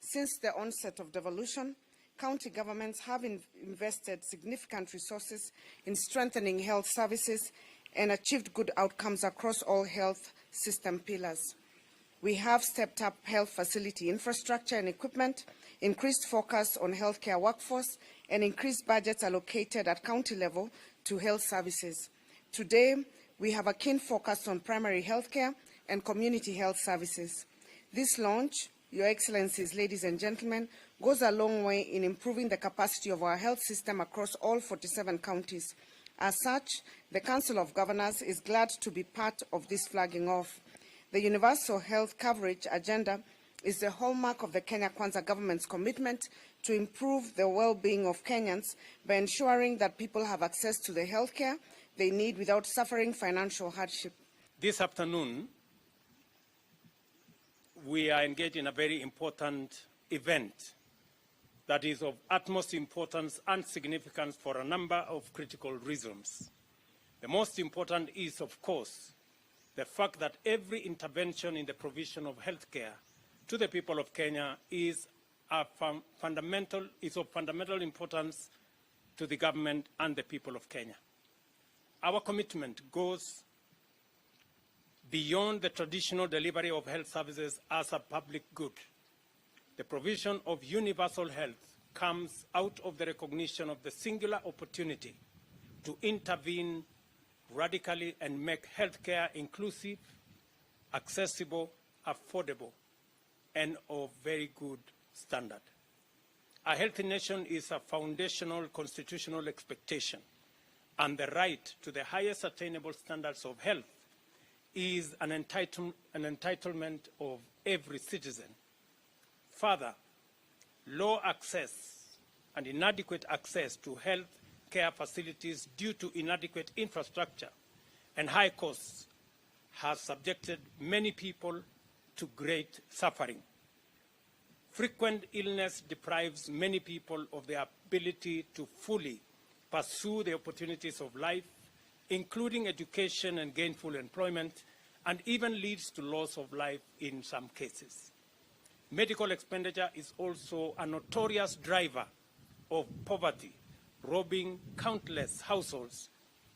Since the onset of devolution, county governments have invested significant resources in strengthening health services and achieved good outcomes across all health system pillars. We have stepped up health facility infrastructure and equipment, increased focus on healthcare workforce, and increased budgets allocated at county level to health services. Today, we have a keen focus on primary healthcare and community health services. This launch, Your Excellencies, ladies and gentlemen, goes a long way in improving the capacity of our health system across all 47 counties. As such, the Council of Governors is glad to be part of this flagging off. The universal health coverage agenda is the hallmark of the Kenya Kwanza government's commitment to improve the well-being of Kenyans by ensuring that people have access to the health care they need without suffering financial hardship. This afternoon, we are engaged in a very important event that is of utmost importance and significance for a number of critical reasons. The most important is, of course, the fact that every intervention in the provision of health care to the people of Kenya is of fundamental importance to the government and the people of Kenya. Our commitment goes beyond the traditional delivery of health services as a public good. The provision of universal health comes out of the recognition of the singular opportunity to intervene radically and make healthcare inclusive, accessible, affordable, and of very good standard. A healthy nation is a foundational constitutional expectation, and the right to the highest attainable standards of health is an entitlement of every citizen. Further, low access and inadequate access to health care facilities due to inadequate infrastructure and high costs has subjected many people to great suffering. Frequent illness deprives many people of the ability to fully pursue the opportunities of life, including education and gainful employment, and even leads to loss of life in some cases. Medical expenditure is also a notorious driver of poverty, robbing countless households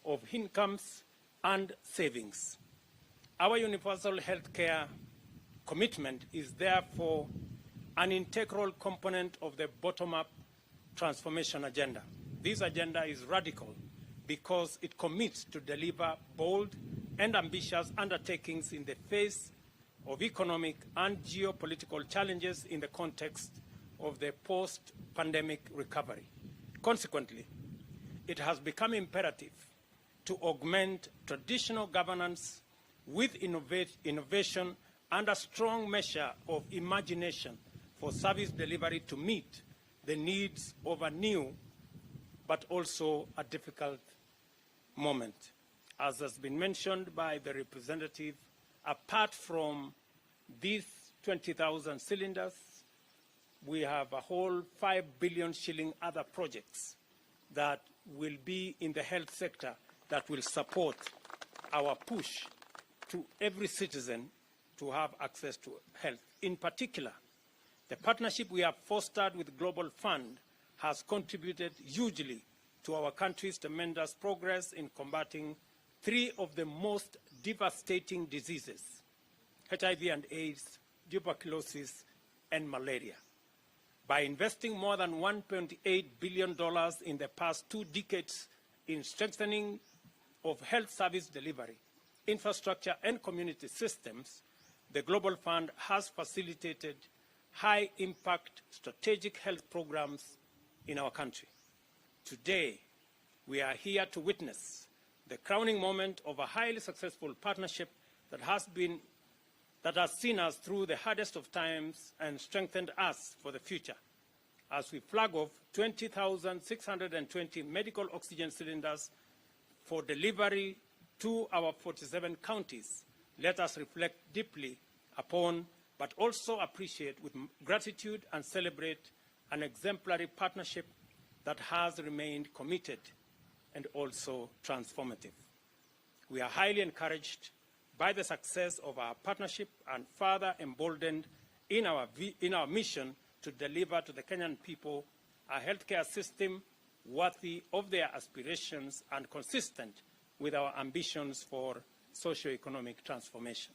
of incomes and savings. Our universal health care commitment is therefore an integral component of the bottom-up transformation agenda. This agenda is radical because it commits to deliver bold and ambitious undertakings in the face of economic and geopolitical challenges in the context of the post-pandemic recovery. Consequently, it has become imperative to augment traditional governance with innovation and a strong measure of imagination for service delivery to meet the needs of a new but also a difficult moment. As has been mentioned by the representative, apart from these 20,000 cylinders, we have a whole 5 billion shilling other projects that will be in the health sector that will support our push to every citizen to have access to health. In particular, the partnership we have fostered with Global Fund has contributed hugely to our country's tremendous progress in combating 3 of the most devastating diseases: HIV and AIDS, tuberculosis, and malaria. By investing more than $1.8 billion in the past 2 decades in strengthening of health service delivery, infrastructure, and community systems, the Global Fund has facilitated high-impact strategic health programs in our country. Today, we are here to witness the crowning moment of a highly successful partnership that has seen us through the hardest of times and strengthened us for the future. As we flag off 20,620 medical oxygen cylinders for delivery to our 47 counties, let us reflect deeply upon but also appreciate with gratitude and celebrate an exemplary partnership that has remained committed and also transformative. We are highly encouraged by the success of our partnership and further emboldened in our mission to deliver to the Kenyan people a healthcare system worthy of their aspirations and consistent with our ambitions for socio-economic transformation.